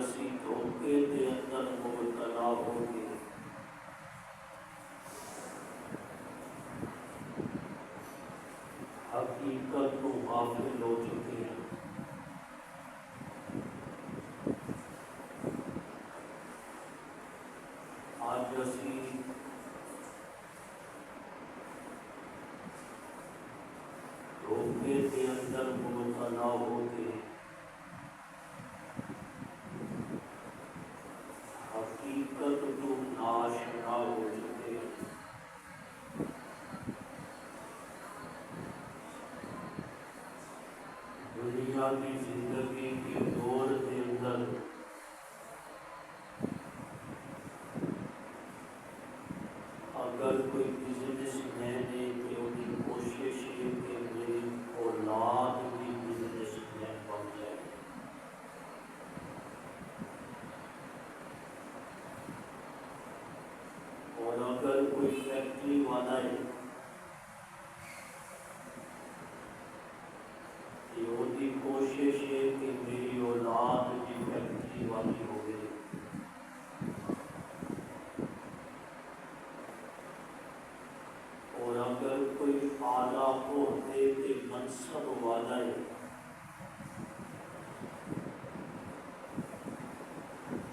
اسی دھوکے دے اندر مبتلا ہو گئے، حقیقت کو غافل ہو چکے ہیں۔ آج اسی دھوکے دے اندر مبتلا ہو گئے، حقیقت کو ناشنا ہو چکے ہیں۔ دنیا کی زندگی کی دور کے اندر اگر کوئی بزنس مین ہے تو ان کی کوشش ہے کہ میری اولاد بھی بزنس مین بن جائے، اور اگر کوئی فیکٹری والا ہے تو ان کی کوشش ہے کہ میری اولاد بھی فیکٹری والی ہو گئی، اور اگر کوئی اعلیٰ عہدے کے منصب والا ہے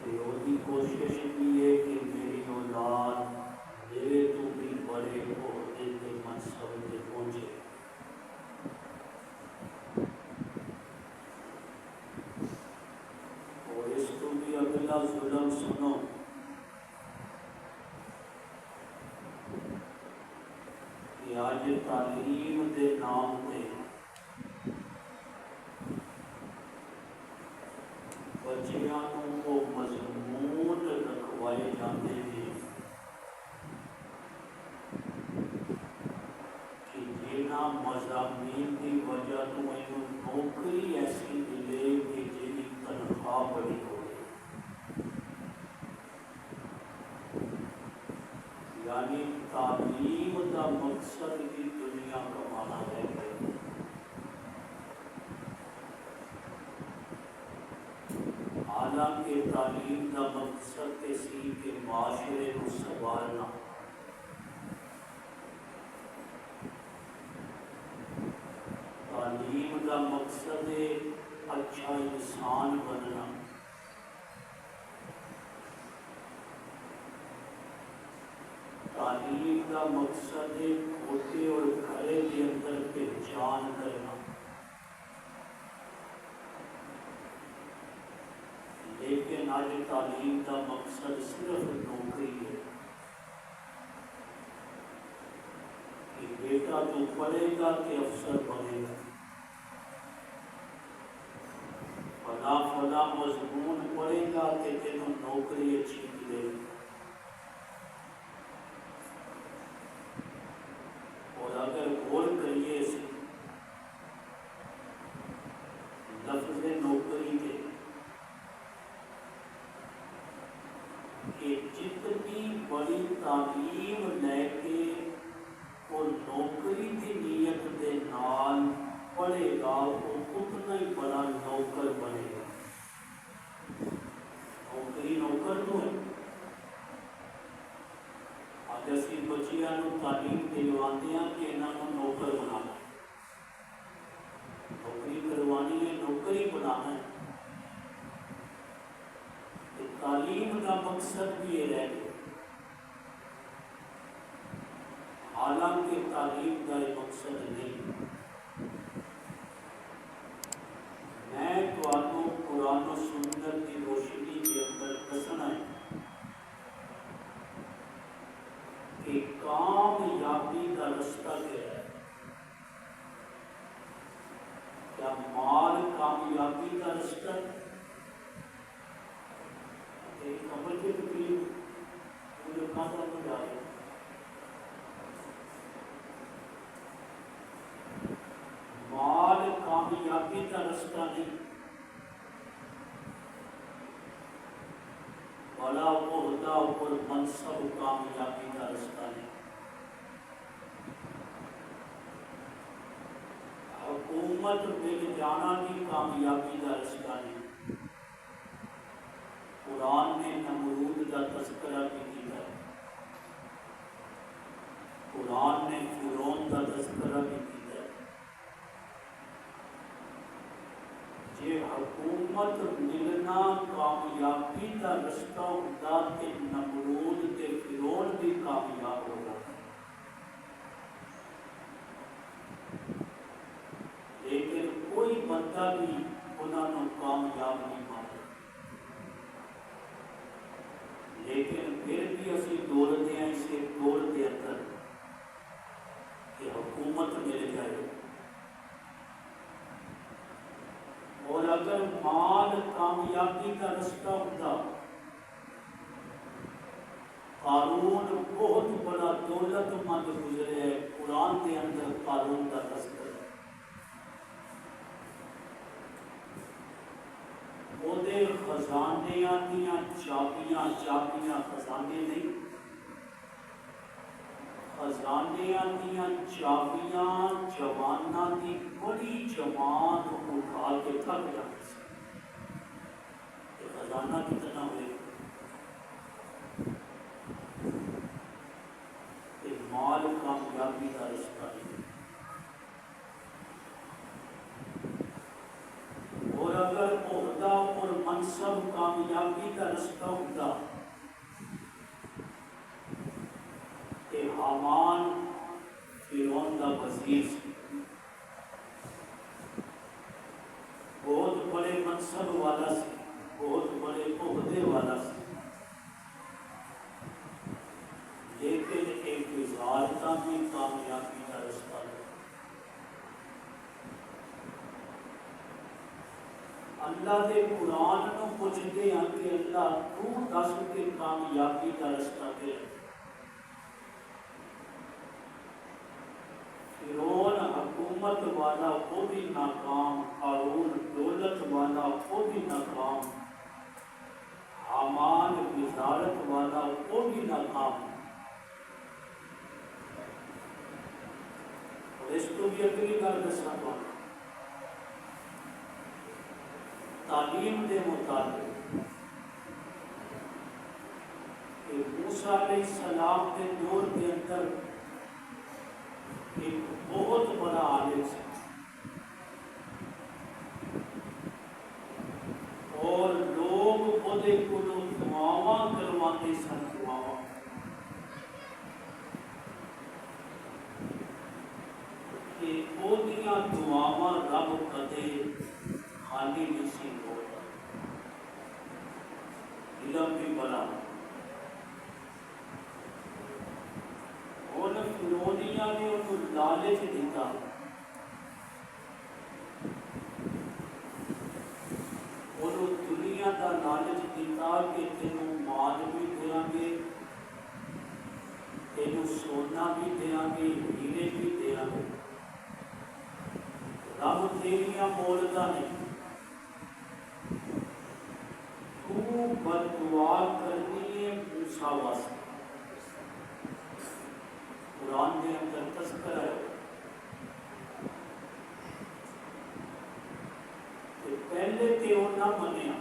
تو ان کی کوشش بھی ہے کہ میری اولاد میرے تو بھی بڑے عہدے کے منصب پہ پہنچے۔ اور اس کو بھی اگلا ظلم سنو کہ آج تعلیم دے نام تے بچیاں کو مضمون رکھوائے جاتے ہیں کہ جنہاں مضامین کی وجہ تو انہوں نوکری ایسی ملے کہ جن کی تنخواہ بڑی ہو، یعنی تعلیم کا مقصد کی دنیا کمانا ہے۔ حالانکہ تعلیم کا مقصد کسی کے معاشرے کو سنوارنا، تعلیم کا مقصد ہے اچھا انسان بننا، تعلیم کا مقصد ہے کھوٹے اور کھڑے کے اندر پہچان کرنا، لیکن آج تعلیم کا مقصد صرف نوکری ہے کہ بیٹا تو پڑھے گا کہ افسر بنے گا، فلاں مضمون پڑھے گا کہ تینوں نوکری اچھی ملے گی۔ اور اگر غور کریے اس لفظ نوکری کے کہ جتنی بڑی تعلیم لے کے اور نوکری کی نیت کے نال پڑھے گا وہ اتنا ہی بڑا نوکر بنے گا۔ نوکری نوکر تو ہے، آج اسی بچیاں تعلیم دلواتے ہیں کہ انہوں نے نوکر بنانا، نوکری کروانی ہے، نوکری بنانا ہے۔ تعلیم کا مقصد بھی یہ رہ گیا، حالانکہ تعلیم کا یہ مقصد نہیں۔ میں تو قرآن و سنت کی روشنی کے اندر دسنا ہے کہ کامیابی کا رستہ کیا ہے۔ کیا مال کامیابی کا رستہ ہے؟ ایک عمل کے تکلیف مجھے کہاں تک جا رہے ہیں، مال کامیابی کا رستہ نہیں، بڑا عہدہ اور منصب کامیابی کا رستہ نہیں، حکومت مل جانا بھی کامیابی کا رستہ نہیں، قرآن نے نمرود کا تذکرہ بھی کیا، قرآن نے فرعون کا تذکرہ بھی کیا۔ جے حکومت ملنا کامیابی کا رستہ ہوتا کہ نمرود تے فرعون بھی کامیاب ہو جاتا، لیکن کوئی بندہ بھی انہوں نے کامیاب نہیں مانا، لیکن پھر بھی اسی دوڑتے ہیں اسے دوڑ کے اندر کہ حکومت مل جائے۔ اور اگر مال کامیابی کا رستہ ہوتا، قارون بہت بڑا دولت مند گزرے ہے، قرآن کے اندر قارون کا تذکرہ ہے۔ وہ خزانے دیا چابیاں خزانے نہیں، خزانے دیا چابیاں جواناں کی بڑی جوان اٹھا کے تھک جاتی سی۔ یہ خزانہ کتنا ہوئے، کہ مال کامیابی کا رستہ نہیں۔ اور اگر عہدہ اور منصب کامیابی کا رستہ ہوتا کہ حامان فرعون کا وزیر سی، بہت بڑے منصب والا سی، بہت بڑے عہدے والا سی، لیکن ایک وزارتہ بھی کامیابی کا رستہ نہیں۔ اللہ دے قرآن نو پوچھتے ہیں کہ اللہ تو دس کے کامیابی کا رستہ دے۔ فرعون حکومت والا وہ بھی ناکام، قارون دولت والا وہ بھی ناکام، حامان وزارت والا وہ بھی ناکام۔ اور اس کو بھی اگلی گل دسا تھا، تعلیم دے مطابق کہ موسیٰ علیہ السلام کے دور کے اندر ایک بہت بڑا عالم سی، اور لوگ خودے کو دعاواں کرواتے سن، دعاواں کہ وہ دعاواں رب کدے خالی نہیں سی ہوتا۔ علم بھی بڑا اور فرعونیہ نے ان کو لالچ دیتا، اور دنیا کا لالچ دیتا کہ تینوں مال بھی دیا گے، تینوں سونا بھی دیا گے، ہیرے بھی دیا گے، رب تیریاں موڑتا نہیں، تو بددعا کرنی ہے موسیٰ واسطے۔ قرآن کے اندر تذکرہ ہے کہ پہلے تے وہ نہ منیا،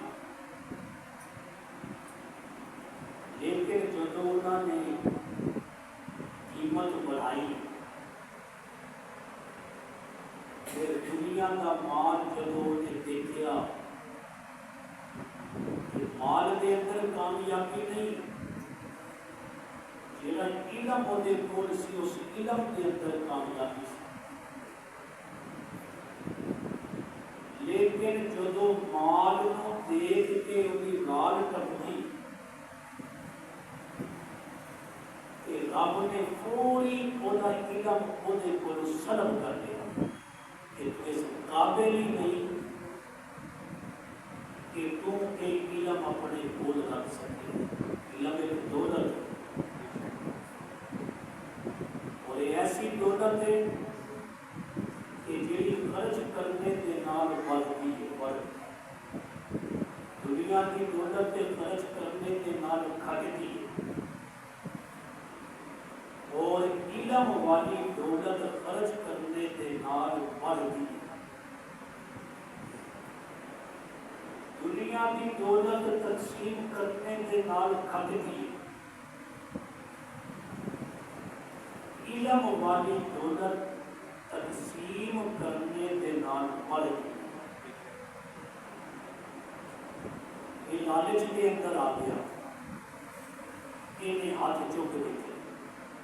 لیکن جب انہوں نے قیمت بڑھائی، پھر دنیا کا مال جب انہیں دیکھا کہ مال دے اندر کامیابی نہیں، جڑا علم ہوتے کول سی اس علم کے اندر کامیابی سی، لیکن جدو مال کو دیکھ کے انہیں رال ٹپکی کہ رب نے پوری اوہدا علم اوہدے کول سلب کر دیا کہ اس قابل ہی نہیں کہ تو ایک علم اپنے کول رکھ سکے۔ علم ایک دولت اور ایسی دولت ہے کہ جیڑی خرچ کرنے کے نال بڑھتی ہے، دنیا کی دولت خرچ کرنے کے نال گھٹتی ہے، اور علم والی دولت خرچ کرنے کے نال بڑھتی ہے۔ دنیا کی دولت تقسیم کرنے کے نال کھٹتی ہے، علم والی دولت تقسیم کرنے کے نال بڑھتی ہے۔ یہ لالچ کے اندر آ گیا، انہیں ہاتھ چک دیتے،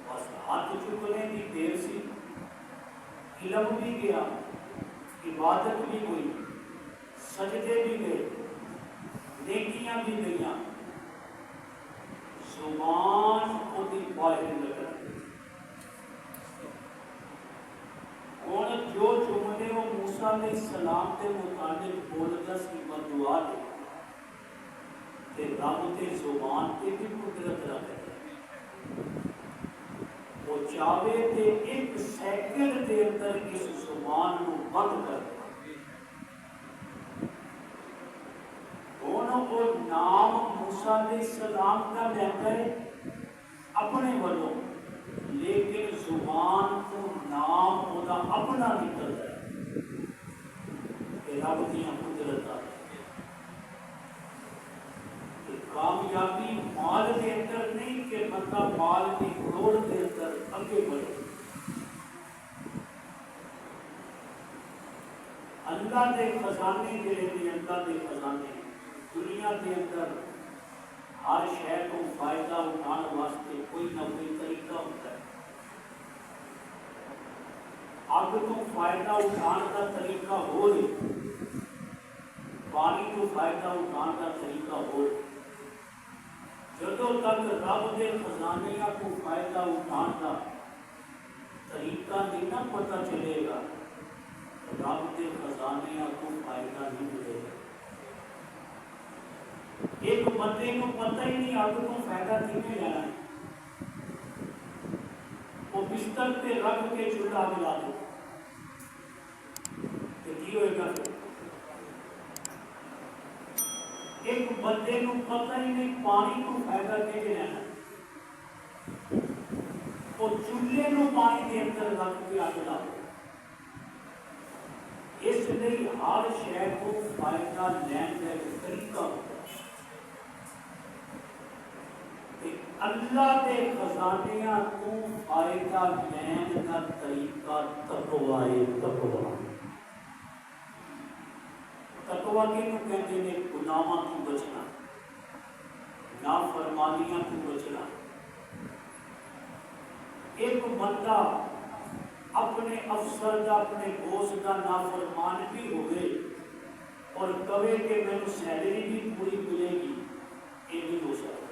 بس ہاتھ چکنے کی دیر سی، علم بھی گیا، عبادت بھی ہوئی، سجدے بھی گئے، نیکیاں بھی گئیاں، زبان خود ہی باہر لگا۔ اور جو جملے وہ موسیٰ علیہ السلام کے متعلق بولتا سی بدعا دے تے رب تے زبان تے بھی قدرت رکھتا ہے، وہ چاہے تے ایک سیکنڈ دے اندر اس زبان کو بند کر دے۔ وہ نام موسیٰ علیہ السلام کا لیتا ہے اپنے والوں، لیکن زبان کو نام ہوتا اپنا نکلتا ہے کہ رب دیا قدرت آ کہ کامیابی مال کے اندر نہیں کہ بندہ مال کی روڑ کے اندر آگے بڑھے۔ اللہ کے خزانے جڑے نے، اللہ کے خزانے دنیا کے اندر ہر شے کو فائدہ اٹھانے واسطے کوئی نہ کوئی طریقہ ہوتا ہے۔ اگ تو فائدہ اٹھانے کا طریقہ ہو رہی، پانی تو فائدہ اٹھانے کا طریقہ ہو رہی، جدوں تک رب کے خزانے کو فائدہ اٹھانے کا طریقہ نہیں نہ پتہ چلے گا، رب کے خزانے کو فائدہ نہیں ملے گا۔ ایک بندے کو پتہ ہی نہیں اگ کو فائدہ کیوں لینا ہے، وہ بستر پہ رکھ کے چولہا جلا دے تو کی ہوئے گا؟ ایک بندے کو پتہ ہی نہیں پانی کو فائدہ کیوں لینا ہے، وہ چولہے کو پانی کے اندر رکھ کے اگ لا دے۔ اس لیے ہر شے کو فائدہ لین کا ایک طریقہ ہوتا ہے۔ اللہ کے خزانیاں کو فائدہ لین کا طریقہ تقویٰ ہے۔ تقویٰ کینوں کہتے ہیں؟ گناہاں تو بچنا، نافرمانیاں تو بچنا۔ ایک بندہ اپنے افسر کا، اپنے بوس کا نافرمان بھی ہوئے اور کہے کہ میں نے سیلری بھی پوری ملے گی، یہ نہیں ہو سکتا۔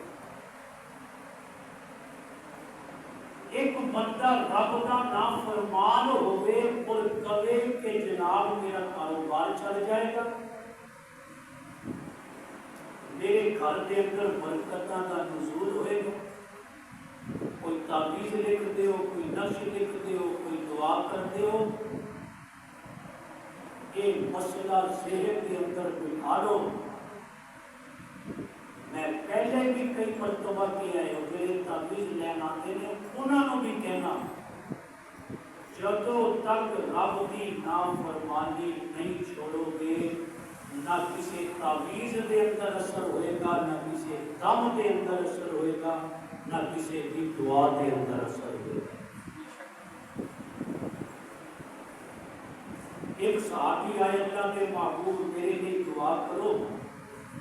ایک بندہ رب کا نافرمان ہوئے اور کہے کہ جناب میرا کاروبار چل جائے گا، میرے گھر کے اندر برکتاں کا نزول ہوئے گا، کوئی تعویذ لکھ دے ہو، کوئی نقش لکھ دے ہو، کوئی دعا کر دے ہو، یہ مسئلہ ذہن کے اندر بٹھا لو۔ میں پہلے بھی کئی مرتبہ کیا ہے، میرے تعویذ لین آتے ہیں انہوں نے بھی کہنا جدوں تک رب کی نافرمانی نہیں چھوڑو گے، نہ کسی تعویذ کے اندر اثر ہوئے گا، نہ کسی دم کے اندر اثر ہوئے گا، نہ کسی کی دعا کے اندر اثر ہوئے گا۔ ایک صحابی آئے، اللہ کے محبوب میرے لیے دعا کرو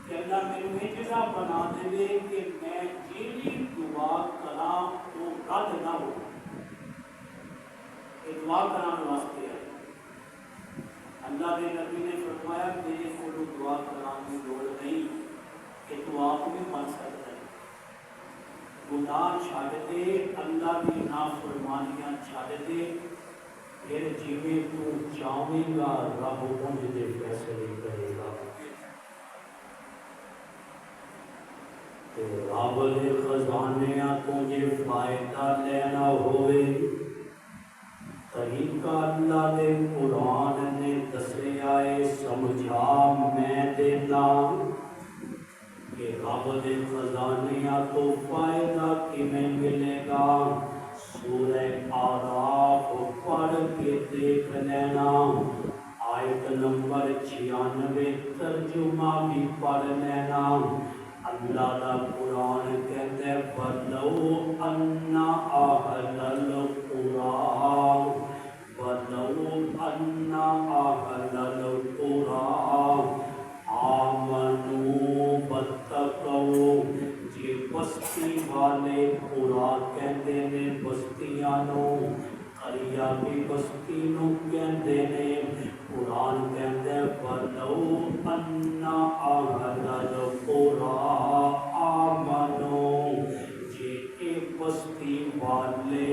کہ اللہ میرے اجزا بنا دے کہ میں جیلی دعا کرا تو رد نہ ہو۔ یہ دعا کرانے واسطے ہے، اللہ کے نبی نے فرمایا میرے کو دعا کرانے کی لوڑ نہیں کہ تو آپ بھی بن سکتا ہے۔ گناہ چھاڑ دے، اللہ کی نافرمانیاں چھاڑ دے، پھر جیویں تو چاہیں گا رب انج دے فیصلے کرے گا۔ رب دے خزانیاں تو جے فائدہ لینا ہوئے، طریقہ اللہ دے قرآن نے دسیا ہے، سمجھا میں دینا کہ رب دے خزانیاں تو فائدہ کیویں ملے گا۔ سورہ آراف پڑھ کے دیکھ لینا، آیت نمبر 96 ترجمہ بھی پڑھ لینا۔ اللہ دا قرآن کہتے ہیں وَلَوْ أَنَّ أَهْلَ الْقُرَىٰ وَلَوْ أَنَّ أَهْلَ الْقُرَىٰ آمَنُوا وَاتَّقَوْا جی بستی والے قرآن کہتے ہیں بستیاں نو، قریہ بھی بستی نو کہتے ہیں۔ قرآن کہتے ہیں وَلَوْ أَنَّ أَهْلَ الْقُرَىٰ آمَنُوا جی اے بستی والے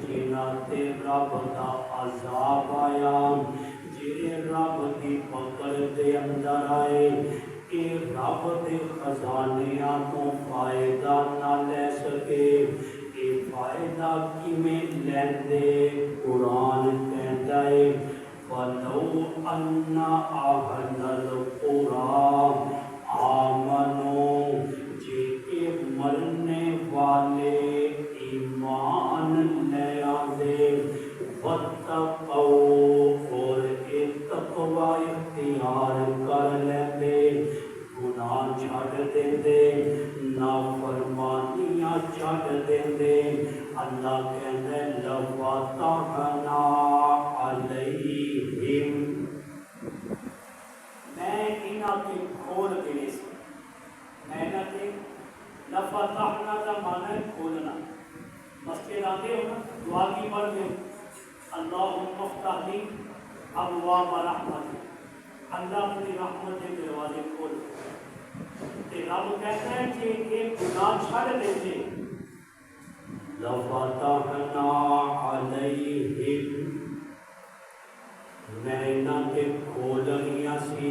جنہاں تے رب دا عذاب آیا، جڑے رب دی پکڑ دے اندر آئے، اے رب دے خزانیاں تو فائدہ نہ لے سکے، اے فائدہ کیویں لیندے؟ قرآن کہندا ہے وَلَوْ أَنَّ أَهْلَ الْقُرَىٰ آمَنُوا جے اے مرنے والے ایمان لے آندے، وَاتَّقَوْا اور اے تقوی اختیار کر لیندے، گناہ چھڈ دیندے، نافرمانیاں چھڈ دیندے، اللہ کہندا ہے لَفَتَحْنَا عَلَيْهِمْ میں انہاں کے کھول دینے سے، میں انہاں کے لَفَتَحْنَا کا معنی ہے کھولنا۔ مسجد آتے ہو نا دعا کی پڑھتے ہو اللہم افتح لی ابواب رحمتک، اللہ اپنی رحمت کے دروازے کھول دے۔ رب کہتا ہے کہ ایک گناہ چھڑ دیتے لَفَتَحْنَا عَلَيْهِمْ میں انہاں کے کھولنیاں سی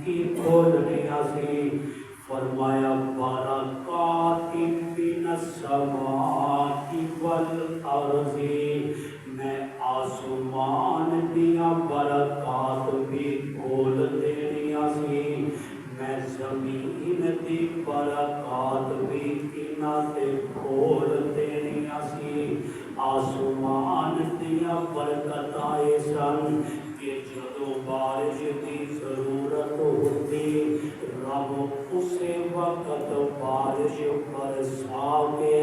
کی کھولنیاں سی، فرمایا برکات من السماء والارض میں آسمان دیا برکات بھی کھول دینیاں سی، میں زمین دی برکات بھی انہاں تے کھول دینیاں سی۔ آسمان دیا برکتاں سن کہ جدوں بارش دی ضرورت ہوتی رب اسے وقت بارش برسا کے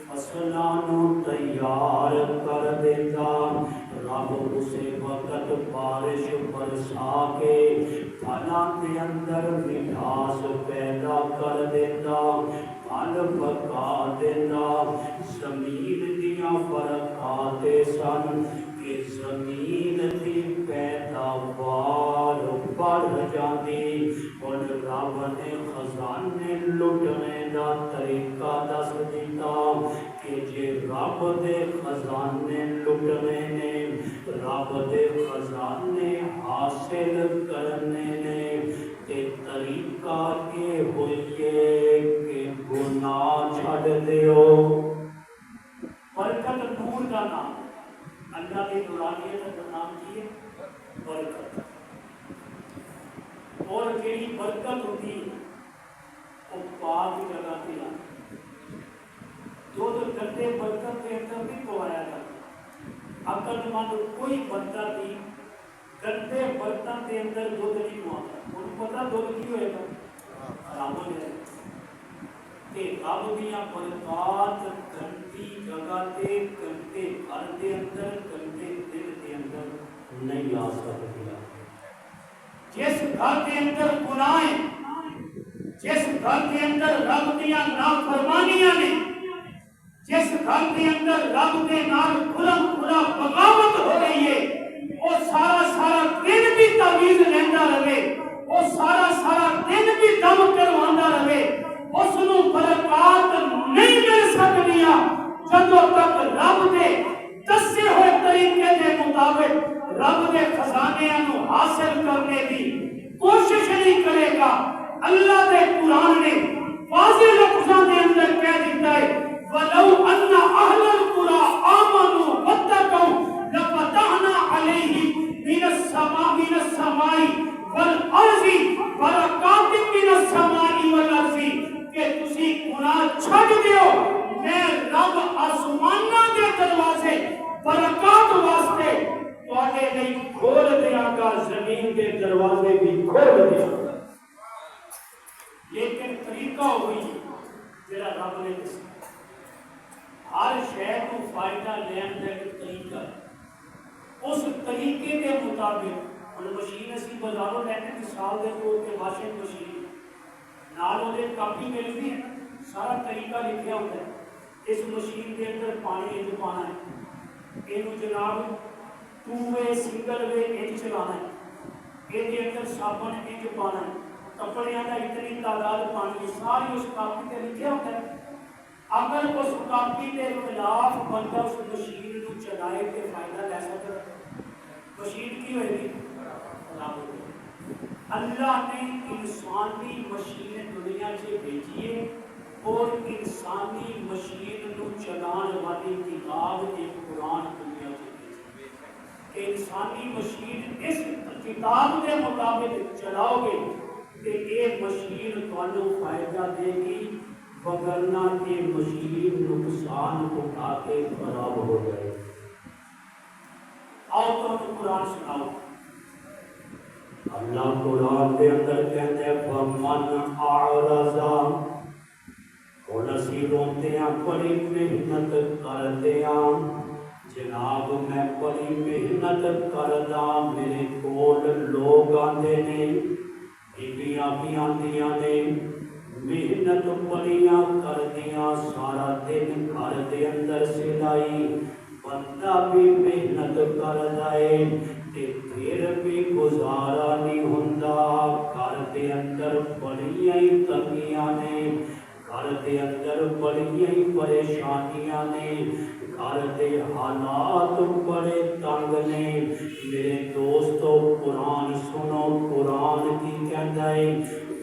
فصلاں نوں تیار کر دیتا، رب اسے وقت بارش برسا کے پھلاں دے اندر مٹھاس پیدا کر دیتا، پھل پکا دیتا۔ زمین دیاں برکات سن کہ زمین دی پیداوار بڑھ جاندی، اور رب نے خزانے لٹنے دا طریقہ دس دیتا کہ جے رب دے خزانے لٹنے نے، رب دے خزانے حاصل کرنے نے، تے طریقہ یہ ہوئیے کہ گناہ چھڈ دیو۔ برکت نور کا نام، اللہ کی نورانیت کا نام کی ہے برکت۔ اور جیڑی برکت ہوتی وہ پاک جگہ پہ آتی، جو گندے برتن کے اندر نہیں پوایا جاتا۔ عقل مند کوئی بندہ بھی گندے برتن کے اندر دودھ نہیں پواتا، انہوں پتا دودھ کی ہوئے گا خراب ہو جائے گا۔ رب دیاں برکات گندی جگہ تے گندے گھر دے اندر گندے دل دے اندر نہیں آ سکتی۔ جس گھر کے اندر گناہ، جس گھر کے اندر رب دیاں نافرمانیاں نے، جس گھر کے اندر رب کے نال کھلم کھلا بغاوت ہو رہی ہے، وہ سارا دن بھی تعویذ لینا رہے، وہ سارا دن بھی دم کروانا رہے، اس نو برکات نہیں مل سکدیاں جدوں تک رب دے دسے ہوئے طریقے دے مطابق رب دے خزانیاں نو حاصل کرنے دی کوشش نہیں کرے گا۔ اللہ دے قرآن نے واضح لفظاں دے اندر کہہ دیتا ہے وَلَوْ أَنَّ أَهْلَ الْقُرَىٰ آمَنُوا وَاتَّقَوْا لَفَتَحْنَا عَلَيْهِمْ مِنَ السَّمَاءِ وَالْأَرْضِ بَرَكَاتٍ مِنَ السَّمَاءِ وَالْأَرْضِ کہ تسی گناہ چھڈ دیو، میں رب آسماناں دے دروازے برکات واسطے تواڈے لئی کھول دیاں گا، زمین کے دروازے بھی کھول دیاں گا۔ لیکن طریقہ ہوئی جڑا رب نے دسیا، ہر شے کو فائدہ لین دا ایک طریقہ ہے، اس طریقے کے مطابق ہن مشین اسی بازاروں لینے مثال دے طور تے واشنگ مشین نال وہ کاپی ملتی ہے، سارا طریقہ لکھیا ہوتا ہے۔ اس مشین کے اندر پانی انج پانا ہے، یہ جناب 2 وے سنگل وے انج چلانا ہے، یہ اندر صابن انج پانا ہے، کپڑیاں کا اتنی تعداد پانی ہے، ساری اس کاپی پہ لکھیا ہوتا ہے۔ اگر اس کاپی کے خلاف بندہ اس مشین کو چلائے تو فائدہ لے سکتا ہے، مشین کی ہوئے گی خراب ہو گئی۔ اللہ نے انسانی مشین دنیا سے بھیجی ہے اور انسانی مشین کو چلان والی کتاب ایک قرآن دنیا سے بھیجی ہے کہ انسانی مشین اس کتاب کے مطابق چلاؤ گے کہ یہ مشین تمہیں فائدہ دے گی، وگرنہ یہ مشین نقصان اٹھا کے خراب ہو جائے۔ آؤ تو قرآن سناؤ۔ اللہ قرآن کے اندر کہتے ہیں فَمَنْ أَعْرَضَ، اور اسی روتے ہیں بڑی محنت کرتے ہیں، جناب میں بڑی محنت کردا، میرے کول لوگ آندے نے، بیبیاں بھی آندیاں نے، محنت بڑیاں کردیاں، سارا دن گھر دے اندر سلائی، بندہ بھی محنت کردا ہے تے پھر بھی گزارا نہیں ہوندا، گھر دے اندر بڑیاں ہی تنگیاں نے، گھر دے اندر بڑیاں ہی پریشانیاں نے، گھر دے حالات بڑے تنگ نے۔ میرے دوستو قرآن سنو، قرآن کی کہتا ہے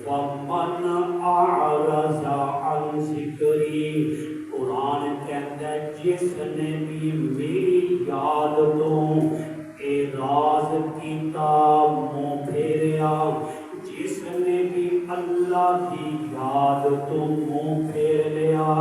وَمَنْ أَعْرَضَ عَنْ ذِكْرِي، قرآن کہتا ہے جس نے بھی میری یاد تو اعراض کیتا، منہ پھیریا، جس نے بھی اللہ کی یاد تو منہ پھیر لیا۔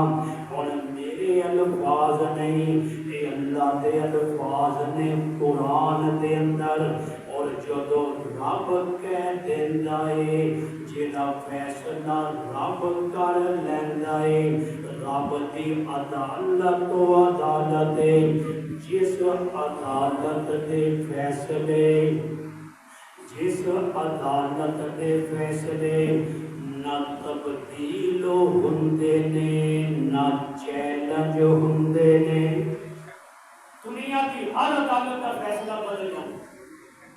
اور میرے الفاظ نہیں، اے اللہ دے الفاظ نے قرآن دے اندر، اور جدو رب کہہ دیندا ہے، جیڑا فیصلہ رب کر لیندا ہے، رب دی عدالت و عدالت ہے، جس عدالت دے فیصلے، جس عدالت دے فیصلے نہ تبدیل ہوندے نے نہ چیلنج ہوندے نے۔ دنیا کی ہر عدالت کا فیصلہ بدل جاتا ہے۔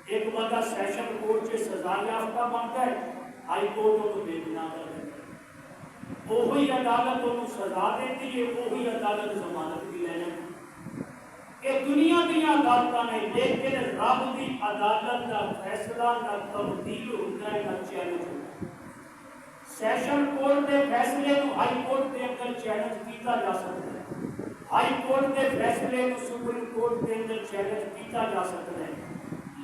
ایک بندہ سیشن کورٹ سے سزا یافتہ بنتا ہے، ہائی کورٹ کو بے گناہ کر دیتا ہے، وہی عدالت انہوں سزا دیتی ہے، وہی عدالت ضمانت بھی لے لیتی ہے۔ یہ دنیا کی عدالت نے، لیکن رب کی عدالت کا فیصلہ نہ تبدیل ہوتا ہے نہ چیلنج ہوتا ہے۔ سیشن کورٹ کے فیصلے کو ہائی کورٹ کے اندر چیلنج کیتا جا سکتا ہے، ہائی کورٹ کے فیصلے کو سپریم کورٹ کے اندر چیلنج کیتا جا سکتا ہے،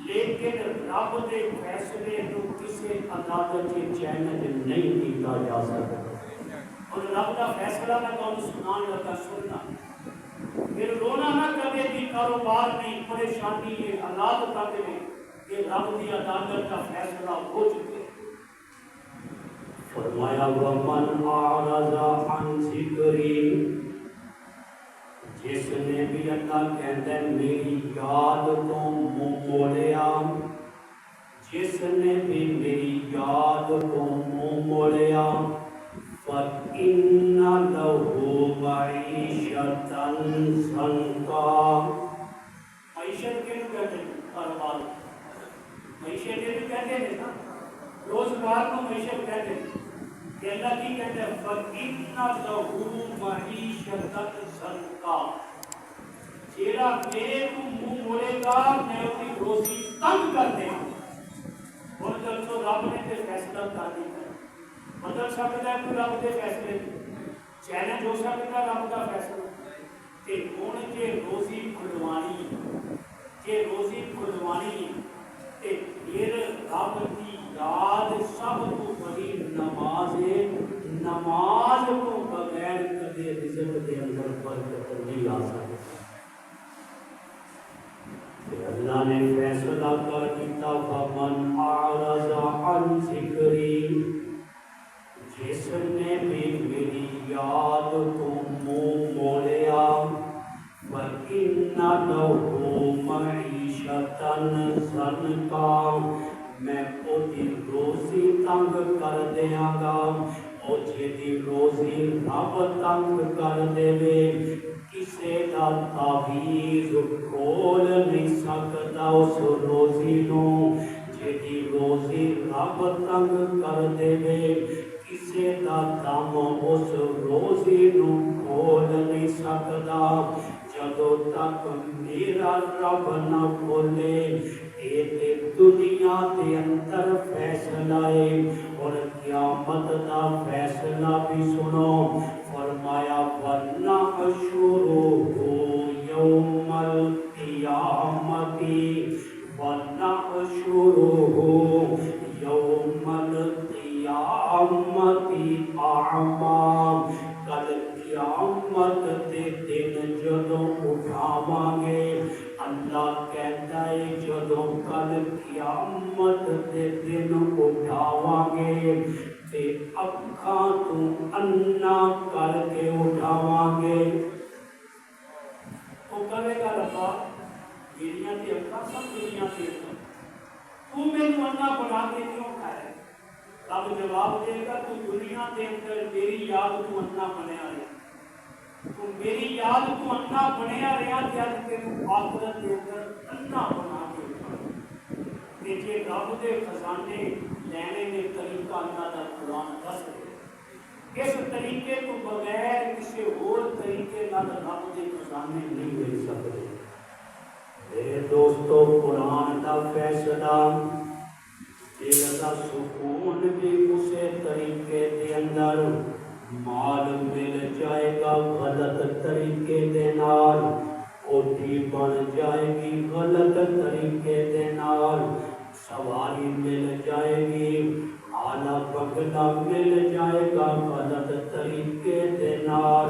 لیکن رب کے فیصلے کو کسی عدالت سے چیلنج نہیں کیتا جا سکتا۔ اور رب کا فیصلہ میں تو سنان لگا، سننا پھر رونا نہ کرے کہ کاروبار نہیں، پریشانی ہے، حالات تک ہے، کہ رب کی عدالت کا فیصلہ ہو چکے۔ فرمایا وَمَنْ أَعْرَضَ عَنْ ذِكْرِي، جس نے بھی اللہ کہتا ہے میری یاد تو منہ موڑیا، جس نے بھی میری یاد کو منہ موڑیا، فَإِنَّ لَهُ مَعِيشَةً ضَنْكًا۔ معیشت کے لئے کہتے ہیں کاروبار، معیشت کے لئے کہتے ہیں نا، روزگار کو معیشت کہتے ہیں، کہ اللہ کی کہتے ہیں فَإِنَّ لَهُ مَعِيشَةً ضَنْكًا، جیڑا میرے کو منہ موڑے گا میں اپنی روزی تنگ کر دے گا۔ اور جب تو رب نے تے فیصلہ کر دیا، بدل سکتا ہے کوئی رب کے فیصلے، چیلنج ہو سکتا ہے رب کا فیصلہ، کہ ہوں جے روزی کھلوانی، جے روزی کھلوانی تے پھر رب کی یاد سب کو بڑی نماز ہے، نماز کو بغیر کدے رزق دے اندر برکت نہیں آ سکتی۔ اللہ نے فیصلہ کر دیتا فمن اعرض عن ذکری، جس نے بھی میری یاد کو منہ موڑیا، فَإِنَّ لَهُ مَعِیشَةً ضَنْکًا، میں اوہدی روزی تنگ کر دیاں گا، او جیدی روزی رب تنگ کر دے وے، کسے دا تعویذ کھول نہیں سکتا اس روزی نو، جیدی روزی رب تنگ کر دے وے، کسے دا دم اس روزی نو کھول نہیں سکتا، جدو تک میرا رب نہ کھولے۔ اے تے دنیا دے اندر فیصلہ ہے، اور قیامت دا فیصلہ بھی سنو، فرمایا وَنَحْشُرُهُ يَوْمَ الْقِيَامَةِ وَنَحْشُرُهُ يَوْمَ الْقِيَامَةِ أَعْمَىٰ، کل قیامت دے دن جدوں اٹھاواں گے، اللہ کہتا ہے جدوں کل قیامت دے دن اٹھاواں گے تے اکھاں تو انا کر کے اٹھاواں گے۔ وہ کہے گا ربا میریاں تے اکھاں سب دنیا تے تو مینوں انا بنا کے کیوں کھائے؟ رب جواب دے گا تو دنیا دے اندر میری یاد تو انا بنیا رہا، تو میری یاد تو انا بنیا رہا کہ اج تینوں آخرت دے اندر انا بنا کے اٹھانا۔ تے جے رب دے خزانے لینے نے طریقہ اللہ دا قرآن دس رہے، اس طریقے تو بغیر کسی اور طریقے نال رب دے خزانے نہیں مل سکتے۔ میرے دوستو قرآن دا فیصلہ دل دا سکون بھی اسی طریقے دے اندر، مال مل جائے گا غلط طریقے دے نال، کوٹھی بن جائے گی غلط طریقے دے نال، سواری مل جائے گی، اعلیٰ بنگلہ مل جائے گا غلط طریقے دے نال،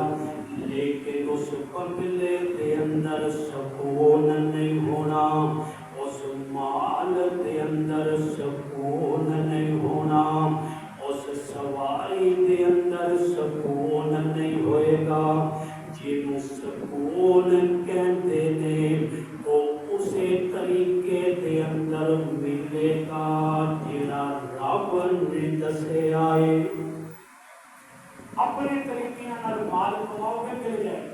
لیکن اس بنگلے دے اندر سکون نہیں ہونا، اس مال دے اندر سکون نہیں ہونا، اس سواری دے اندر سکون نہیں ہوئے گا۔ جنوں سکون کہندے نے وہ اسی طریقے دے اندر ملے گا جڑا رب نے دسیا ہے۔ اپنے طریقے نال مال کماؤ گے مل جائے گا،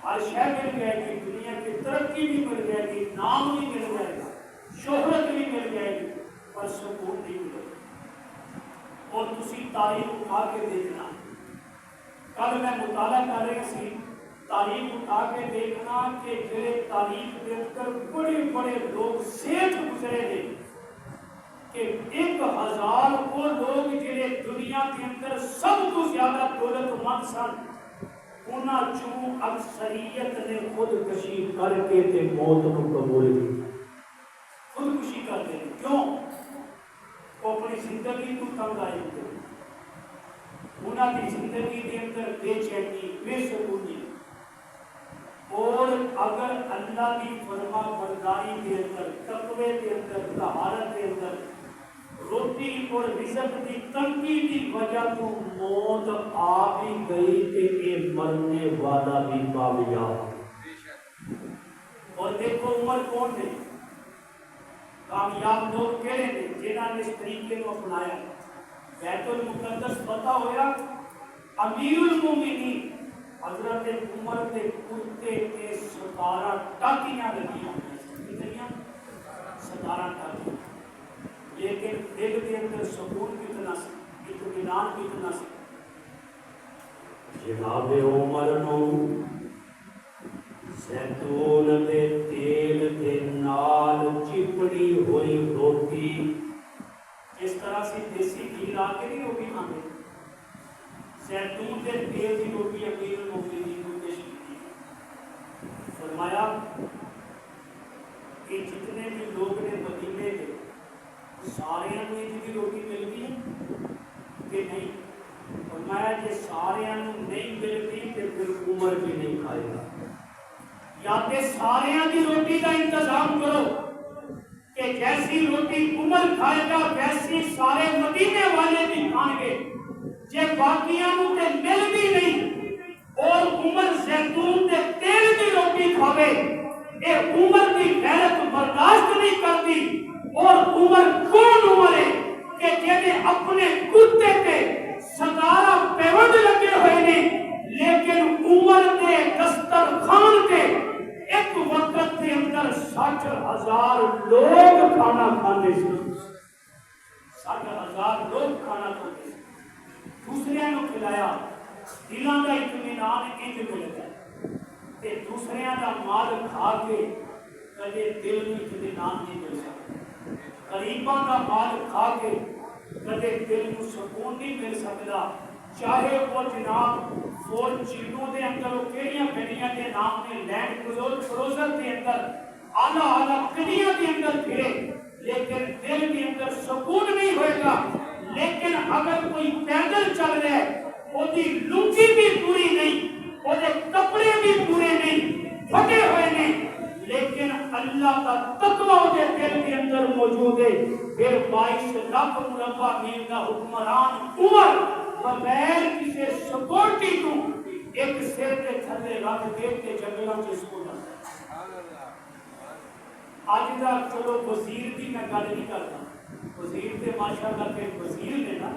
ہر شے مل جائے گی، دنیا کی ترقی بھی مل جائے گی، نام بھی مل جائے گا، شہرت بھی مل جائے گی، پر سکون نہیں ملے گا۔ اور تسی تاریخ اٹھا کے دیکھنا، کل میں مطالعہ کر رہی سی، تاریخ اٹھا کے دیکھنا کہ جڑے تاریخ دے اندر بڑے بڑے لوگ صحت گزرے نے، کہ 1000 وہ لوگ جڑے دنیا کے اندر سب تو زیادہ دولت مند سن، انہاں چوں اکثریت نے خودکشی کر کے تے موت کو قبول کی، خودکشی کر دے۔ کیوں؟ وہ اپنی زندگی کو تنگ آئے ہوتے، انہاں کی زندگی کے اندر بے چینی، بے سکونی، اور اگر اللہ کی فرما برداری کے اندر، تقوی کے اندر، طہارت کے اندر روٹی اور رزق کی تنگی کی وجہ تو موت آ بھی گئی کہ یہ مرنے والا بھی کامیاب۔ اور دیکھو عمر کون نے کامیاب لوگ کہڑے نے جنہاں نے اس طریقے کو اپنایا۔ بیت المقدس فتح ہویا، امیر المومنین حضرت عمر کے کرتے کے 17 ٹاکیاں لگیاں، کتنیاں؟ 17 ٹاکیاں، لیکن دل کے اندر سکون کتنا سی، اطمینان کتنا سی۔ جناب عمر نو زیتون دے تیل دے نال چپڑی ہوئی روٹی، اس طرح سے دیسی گھی لا کے نہیں روٹی کھاتے، زیتون دے تیل دی روٹی امیر المومنین کو پیش کی۔ فرمایا کہ جتنے بھی لوگ نے مدینے کے سارے کی روٹی مل گئی کہ نہیں؟ فرمایا کہ سارے نہیں مل گئی تو پھر عمر بھی نہیں کھائے گا۔ یا تے ساریاں دی روٹی کا انتظام کرو کہ جیسی روٹی عمر کھائے گا ویسی سارے مدینے والے بھی کھائیں گے. جے باقیاں نوں تے مل بھی نہیں اور عمر زیتون دے تیل دی روٹی کھاوے اے عمر دی غیرت برداشت نہیں کرتی. اور عمر کون عمر ہے کہ جے اپنے کتے تے 17 پیوند لگے ہوئے نے لیکن عمر دے دسترخوان تے ایک وقت کے اندر 60,000 لوگ کھانا کھانے سے 60,000 لوگ کھانا کھاتے سے دوسرے کو کھلایا. دلوں کا اطمینان انج ملتا ہے کہ دوسرے کا مال کھا کے کدے دل میں اطمینان نہیں مل سکتا. غریباں کا مال کھا کے کدے دل کو سکون نہیں مل سکتا. چاہے وہ جناب فورچینو دے اندر وہ کیڑیاں گڈیاں دے نام نے لینڈ کروزر دے اندر اعلیٰ گڈیاں دے اندر پھرے لیکن دل کے اندر سکون نہیں ہوئے گا. لیکن اگر کوئی پیدل چل رہا ہے وہ دی لنگی بھی پوری نہیں وہ دے کپڑے بھی پورے نہیں پھٹے ہوئے نہیں لیکن اللہ کا تقویٰ دے دل کے اندر موجود ہے. پھر 22 لاکھ مربع میل کا حکمران عمر بغیر کسی سکورٹی کو ایک سر کے تھلے رکھ دے کے جنگلوں سے سو جاتا ہے. آج دا چلو وزیر کی میں گل نہیں کرتا. وزیر تے ماشاءاللہ کے وزیر نے نا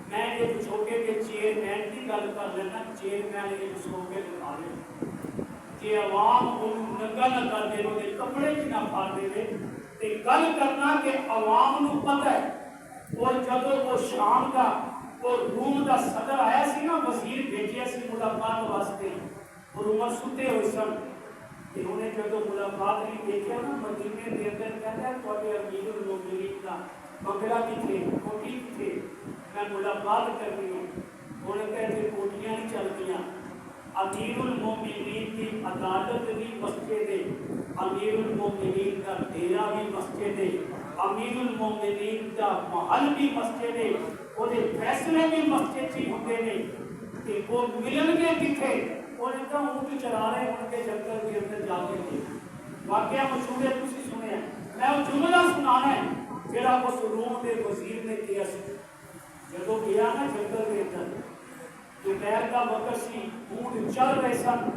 میں ایک چھوٹے کے چیئرمین کی گل کر لینا. چیئرمین ایک سوکے دکھا لے کہ عوام ان نگا نہ کر دے وہ کپڑے کی نہ پھاڑ دے تے گل کرنا کہ عوام نو پتہ ہے. اور جب وہ شام کا اور روم دا صدر آیا سی نا وزیر بھیجیا سی ملاقات واسطے اور عمر ستے ہوئے سن کہ انہیں جب ملاقات نہیں دیکھا نا مدینے دے اندر کہتا ہے تو امیر المومنین کا بنگلہ کتنے کوٹھی کتنے میں ملاقات کرنی ہوں. انہیں کہتے کوٹیاں نہیں چلتیاں. امیر المومنین کی عدالت بھی مسجد ہے. امیر المومنین کا ڈیرا بھی مسجد ہے. امیر المومنین کا محل بھی مسجد ہے. وہ فیصلے بھی مسجد ہی ہوتے ہیں کہ وہ ملن گے کتنے انہیں کہا اونٹ چلا رہے ان کے جنگل کے اندر جاتے تھے. واقعہ مشہور ہے تسی سنے ہیں. میں وہ جملہ سنانا ہے جڑا اس روم کے وزیر نے کیا سی جب وہ گیا نا جنگل کے اندر دوپہر کا وقت سی اونٹ چل رہے سن.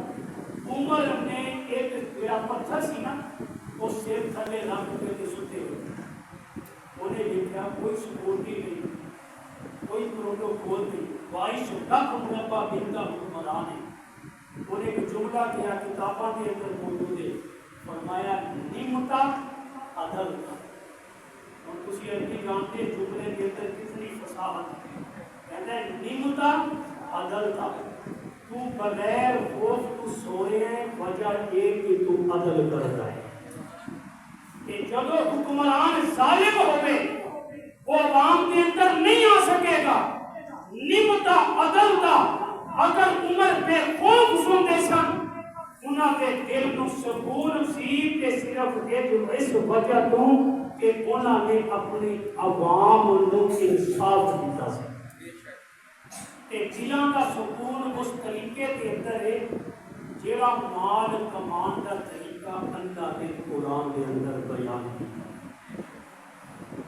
عمر نے ایک جڑا پتھر سی نا وہ سر تھلے رکھ کے ستے ہوئے. انہیں دیکھا کوئی سکورٹی نہیں کوئی پروٹوکول نہیں. 22 لاکھ مربع میل کا حکمران ہے. انہیں ایک جملہ کیا کتاباں کے اندر موجود ہے. فرمایا نعمتا عدل کا. اور کسی عربی جانتے جملے کے اندر کتنی فصاحت ہے. کہتا ہے نعمتا عدل کا. تو بغیر خوف تو سوئے ہے وجہ یہ کہ تو عدل کر رہا ہے. کہ جب حکمران ظالم ہوئے وہ عوام کے اندر نہیں آ سکے گا. نعمتا عدل کا. اگر عمر بے خوف سنتے سن انہاں کے دل نو سکون سی کہ صرف اس وجہ تو کہ انہاں نے اپنی عوام نو انصاف دیتا سی. کہ دلاں کا سکون اس طریقے کے اندر ہے جیڑا مال کمان کا طریقہ اللہ نے قرآن کے اندر بیان کیا.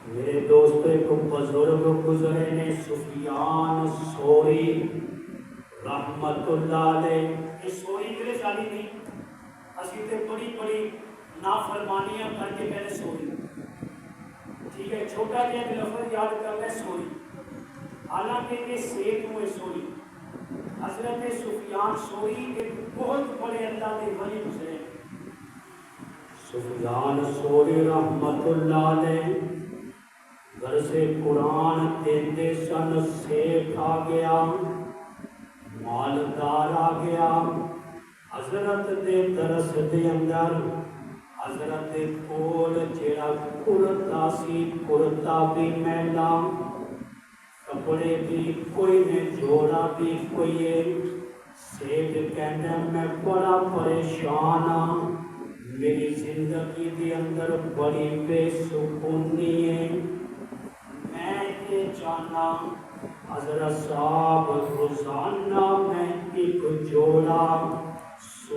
میرے دوستوں کو بزرگ گزرے نے سفیان ثوری رحمت اللہ علیہ. یہ سوری میرے شادی نہیں اسی تے بڑی بڑی نافرمانیاں کر کے پہلے سوری ٹھیک ہے چھوٹا جہا ایک لفظ یاد کر لیں سوری. حالانکہ یہ سیٹ ہوئے سوری. حضرت سفیان ثوری ایک بہت بڑے اللہ کے ولی گزرے. سفیان ثوری رحمت اللہ علیہ گھر سے قرآن دیتے سن. سیٹ آ گیا مالدار آ گیا. حضرت دے درس دے اندر حضرت کول جیڑا کرتا سی کرتا بھی میلا کپڑے بھی کوئی نے جوڑا بھی کوئی ہے. سیٹ کہنا میں بڑا پریشان ہاں. میری زندگی دے اندر بڑی بے سکونی ہے. میں یہ جانا حضرت صاحب روزانہ میں ایک جوڑا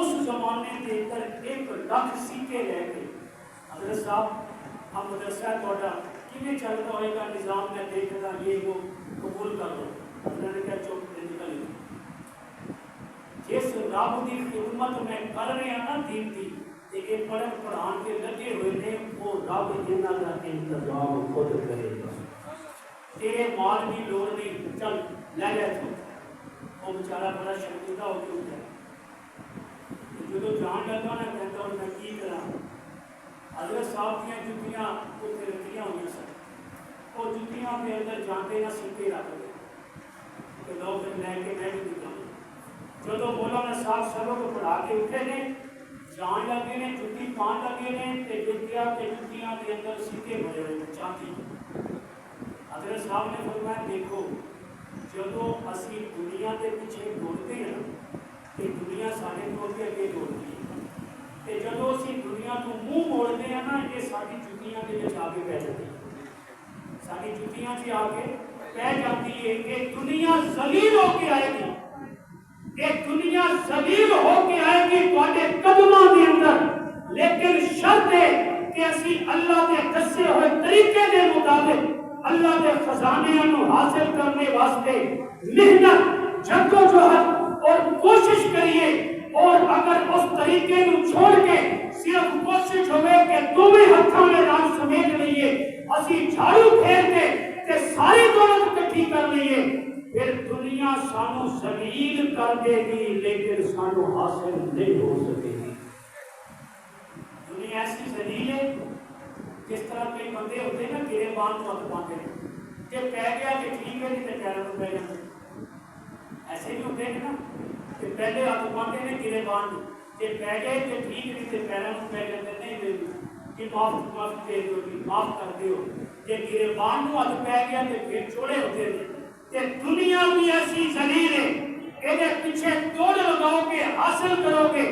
اس زمانے کے اندر 1 لاکھ سکے لے کے حضرت صاحب ہم مدرسہ تھوڑا کیویں چلتا ہوئے گا نظام میں دیکھتا یہ وہ قبول کر لو. حضرت نے کہا چپ نکل جس رب کی خدمت میں کر رہے ہیں نا دین کی یہ پڑھن پڑھان کے لگے ہوئے نے وہ رب انہاں دا انتظام خود کرے گا. تیرے مال کی لوڑ نہیں چل لے لے تو وہ بیچارہ بڑا شرمندہ ہو کے اٹھا جدو جان لگا نا کہتا ہوں میں کی کرا. حضرت صاحب دیا جتیاں اتنے رکھیاں ہوئی سن اور جتیاں کے اندر جانتے نہ سکے رکھ دے کہ لوگ لے کے میں بھی نکلوں. جدو مولانا صاحب سبق پڑھا کے اٹھے نے جان لگے نے جتی پان لگے نے تے جتیاں کے جتیاں کے اندر سکے بھرے ہوئے چاندی. حضرت صاحب نے فرمایا دیکھو جدو اسی دنیا کے پیچھے دوڑتے ہیں کہ دنیا سارے کو اگے دوڑتی ہے جدو اسی دنیا کو منہ موڑتے ہیں نا یہ ساری جتیاں کے بچ آ کے پہ جاتی ہے ساری جتیاں سے آ کے پہ جاتی ہے. یہ دنیا ذلیل ہو کے آئے گی یہ دنیا ذلیل ہو کے آئے گی تواڈے قدماں دے اندر لیکن شرط ہے کہ اسی اللہ کے دسے ہوئے طریقے کے مطابق اللہ کے خزانے کو حاصل کرنے واسطے محنت جدوجہد اور کوشش کریے. اور اگر اس طریقے کو چھوڑ کے صرف کوشش ہوئے کہ تمہیں ہاتھوں میں رات سمیٹ لئیے اسی جھاڑو پھیر کے کہ ساری دولت اکٹھی کر لئیے پھر دنیا سانو ذلیل کر دے گی لیکن سانو حاصل نہیں ہو سکے گی. دنیا ایسی ذلیل ہے جس طرح کئی بندے ہوتے ہیں نا گرے بان کو ہاتھ پاتے ہیں کہ پہ گیا کہ ٹھیک ہے نہیں تو پیروں کو پہ جاتے ایسے بھی ہوتے ہیں نا کہ پہلے ہاتھ پاتے ہیں گرے بان کہ پہ گئے کہ ٹھیک نہیں تو پیروں کو پہ جاتے نہیں دے کہ معاف دے دو معاف کر دیو کہ گرے بان کو ہاتھ پہ گیا تو پھر چھوڑے ہوتے ہیں. کہ دنیا بھی ایسی ذلیل ہے کہ پیچھے دوڑ لگاؤ گے حاصل کرو گے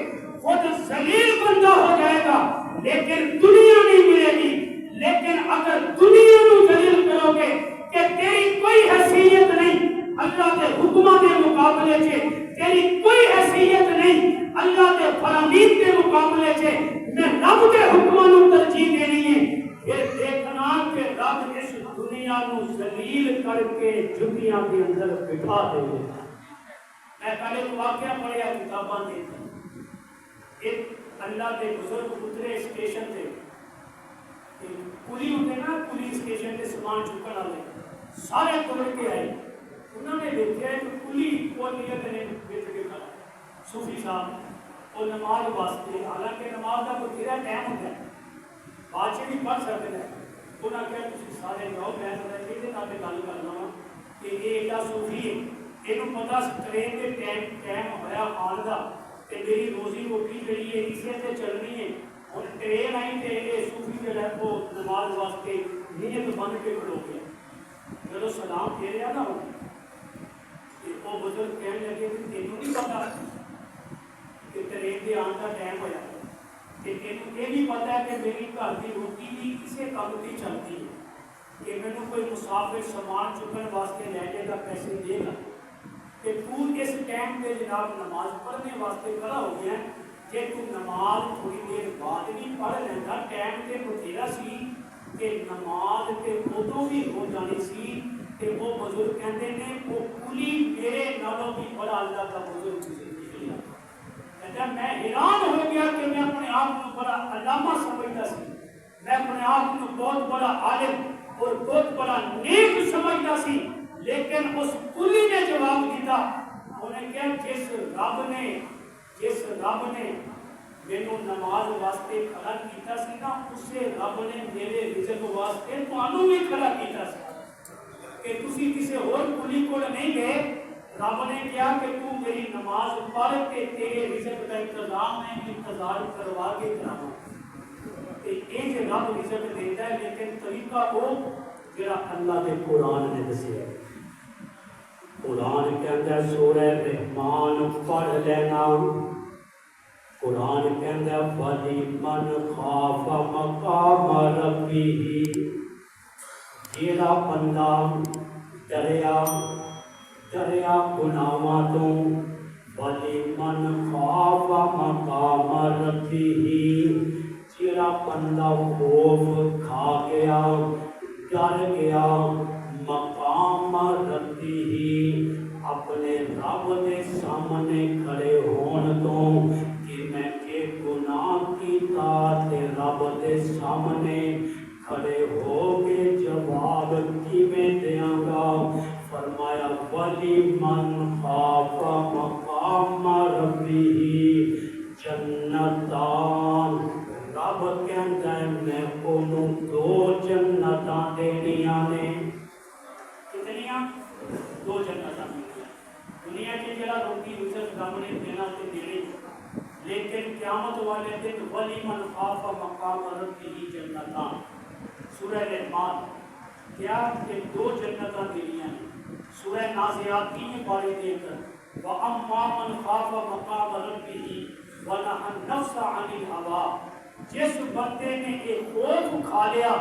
خود ذلیل بندہ ہو جائے گا لیکن دنیا نہیں ملے گی. لیکن اگر دنیا کو ذلیل کرو گے کہ تیری کوئی حیثیت نہیں اللہ کے حکموں کے مقابلے سے تیری کوئی حیثیت نہیں اللہ کے فرامین کے مقابلے سے میں رب کے حکموں کو ترجیح دینی ہے پھر دیکھنا کہ رب اس دنیا کو ذلیل کر کے جتیاں کے اندر بٹھا دے گا. میں پہلے تو واقعہ پڑھیا کتاباں دے ایک اللہ کے بزرگ اترے اسٹیشن تھے کلی ہوتے نا کلی اسٹیشن کے سامان چکن والے سارے توڑ کے آئے انہوں نے دیکھا ہے کہ کلی کو نیت نے بیچ کے کھڑا صوفی صاحب اور نماز واسطے حالانکہ نماز کا کوئی تیرا ٹائم ہوتا ہے بادشاہ بھی پڑھ سکتے ہیں انہوں نے کہا تھی سارے جاؤ میں یہ گل کرنا وا کہ یہ ایڈا صوفی ہے یہ پتا ٹرین کے ٹائم ہوا آن کا کہ میری روزی روٹی جڑی ہے اسے سے چلنی ہے اور ٹرین آئی تو یہ صوفی جو ہے وہ نماز واسطے نیت بن کے کھڑو گیا. جب سلام دے رہا نا وہ بزرگ کہنے لگے کہ تینوں نہیں پتا کہ ٹرین کے آن کا ٹائم ہوا کہ تینوں یہ بھی پتا ہے کہ میری گھر کی روٹی بھی کسی کام کی چلتی ہے کہ مینوں کوئی مسافر سامان چکن واسطے لے جائے گا پیسے دے گا کہ تو اس ٹائم پہ جناب نماز پڑھنے واسطے کھڑا ہو گیا کہ تو نماز تھوڑی دیر بعد بھی پڑھ لینا ٹائم تے بتھیرا سی کہ نماز تے ادو بھی ہو جانی سی کہ وہ بزرگ کہتے ہیں وہ کلی میرے نالوں بھی بڑا اللہ کا بزرگ نکلیا. کہتا میں حیران ہو گیا کہ میں اپنے آپ کو بڑا علامہ سمجھتا سی میں اپنے آپ کو بہت بڑا عالم اور بہت بڑا نیک سمجھتا سی لیکن اس کلی نے جواب دیتا انہیں کہا جس رب نے مینوں نماز واسطے کھڑا کیتا سی نا اسے رب نے میرے رزق واسطے تانوں بھی کھڑا کیتا سی کہ تسی کسی اور کلی کول نہیں گئے. رب نے کہا کہ تو میری نماز پڑھ کے تیرے رزق کا انتظام ہے انتظار کروا کے کراواں تے اے جے رب رزق دیندا ہے لیکن طریقہ وہ جڑا اللہ دے قرآن نے دسیا ہے. قرآن کے اندر سورہ رحمان پڑھ لینا قرآن کے اندر وَلِمَنْ خَافَ مَقَامَ رَبِّهِ جیڑا بندہ ڈریا گناہاں تو وَلِمَنْ خَافَ مَقَامَ رَبِّهِ جڑا بندہ خوف کھا گیا ڈر گیا مقام ربی اپنے رب کے سامنے کھڑے ہون تو کہ میں ایک گناہ کیتا تے رب کے سامنے کھڑے ہو کے جواب کیویں دیاں گا فرمایا وَلِمَنْ خَافَ مَقَامَ رَبِّهِ جنتان رب کہندا ہے میں انہوں دو جنتاں دینیاں نے کتنیاں دو جنتاں دنیا کی جڑا روٹی عزت رب نے دینا تے دینی لیکن قیامت والے دن وَلِمَنْ خَافَ مَقَامَ رَبِّهِ جنتان سورہ رحمان کیا کہ دو جنتاں دینیاں ہیں سورہ نازعات کی بارے دے کر وَأَمَّا مَنْ خَافَ مَقَامَ رَبِّهِ وَنَهَى النَّفْسَ عَنِ الْهَوَىٰ جس بندے نے ایک خوف کھا لیا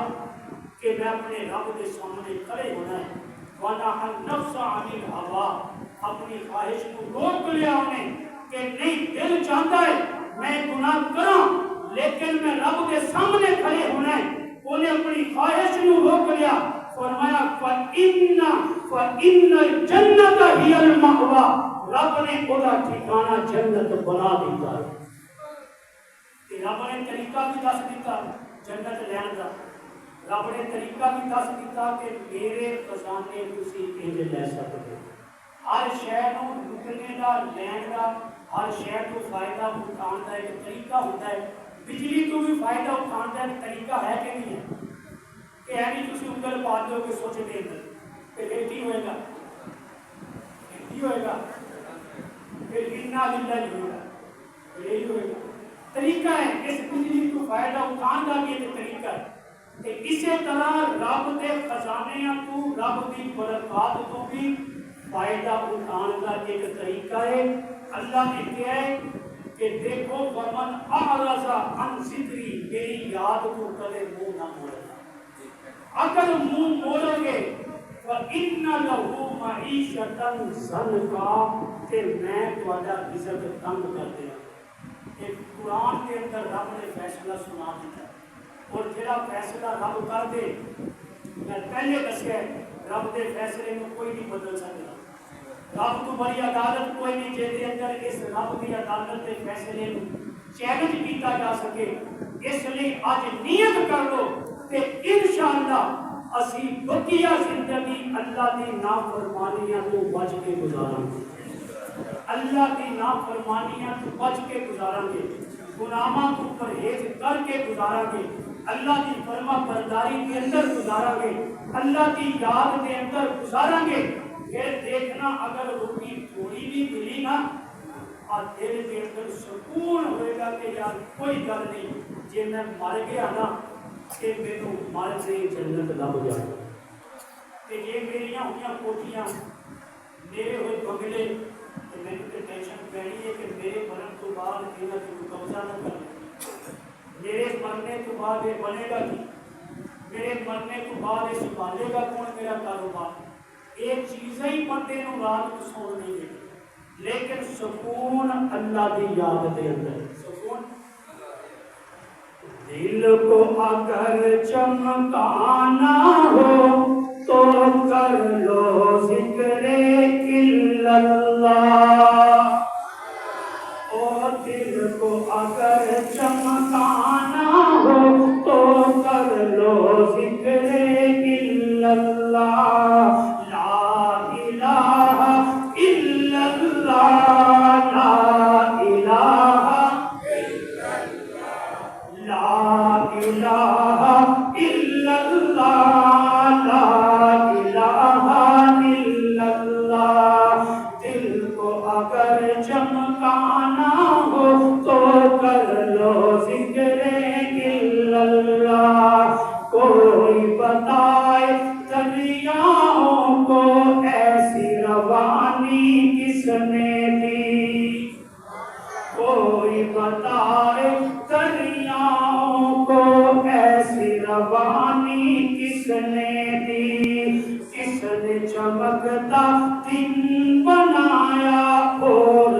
کہ میں اپنے رب کے سامنے کھڑے ہونا ہے وَنَهَى النَّفْسَ عَنِ الْهَوَىٰ اپنی خواہش کو روک لیا انہیں کہ نہیں دل چاہتا ہے میں گناہ کروں لیکن میں رب کے سامنے کھڑے ہونا ہے انہیں اپنی خواہش کو روک لیا فرمایا فَإِنَّ الْجَنَّةَ هِيَ الْمَأْوَىٰ رب نے خدا ٹھکانہ جنت بنا دیتا ہے رب نے طریقہ بھی دس دیتا جنت لین کا رب نے طریقہ بھی دس دیتا کہ میرے خزانے تسی انج لے سکتے ہر شے نو لٹنے دا لین دا ہر شے تو فائدہ اٹھان دا ایک طریقہ ہوتا ہے بجلی تو بھی فائدہ اٹھان دا ایک طریقہ ہے کہ نہیں ہے کہ ہے نہیں تسی انگل پا دو کہ سوچ دے اندر پھر کی ہوئے گا پھر اتنا للہ نہیں ہوگا یہی ہوئے گا طریقہ ہے اس بجلی کو فائدہ اٹھان کا بھی ایک طریقہ ہے اسی طرح رب کے خزانے تو رب کی برکات تو بھی فائدہ اٹھان کا ایک طریقہ ہے اللہ نے کہا ہے کہ دیکھو ومن اعرض عن ذکری میری یاد کو کبھی منہ نہ موڑنا اگر منہ موڑو گے فَإِنَّ لَهُ مَعِيشَةً ضَنْكَا کہ میں تہاڈا رزق تنگ کر دیا ایک قرآن کے اندر رب نے فیصلہ سنا دیتا اور جڑا فیصلہ رب کر دے میں پہلے دسیا رب کے فیصلے میں کوئی نہیں بدل سکتا رب تو بڑی عدالت کوئی نہیں جہدے اندر اس رب کی عدالت کے فیصلے چیلنج کیتا جا سکے اس لیے آج نیت کر لو کہ انشاءاللہ اسی بقیہ زندگی اللہ کی نافرمانیاں تو بچ کے گزاریں گے اللہ کی نافرمانیاں تو بچ کے گزاریں گے گناہاں کو پرہیز کر کے گزاریں گے اللہ کی فرما برداری کے اندر گزاریں گے اللہ کی یاد کے اندر گزاریں گے پھر دیکھنا اگر روٹی تھوڑی بھی ملی نا اور دل کے اندر سکون ہوئے گا کہ یار کوئی گل نہیں جی میں مر گیا نا کہ میرے مر سے جنت لب جائے کہ یہ میری ہوئی کوٹیاں میرے ہوئے بنگلے میں نے ٹینشن پہنی ہے کہ میرے مرن تو بعد یہاں کی قبضہ نہ کر میرے مرنے تو بعد یہ بنے گا کی میرے مرنے تو بعد یہ سنبھالے گا کون میرا کاروبار ایک چیزیں ہی بندے نو رات کو سون نہیں دے لیکن سکون اللہ کی یاد دے اندر سکون دل کو اگر چمکانا ہو تو کر لو ذکر اللہ اور دل کو اگر چمکانا ہو تو کر لو ذکر اللہ لا الہ الا اللہ لا الہ لا الہ الا اللہ لا الہ الا اللہ دل کو اگر چمکانا ہو تو کر لو ذکر اللہ کوئی بتائے دریاؤں کو ایسی روانی کس نے دی کوئی بتائے دریاؤں کو ایسی روانی کس نے دی کس نے چمکتا دن بنایا اور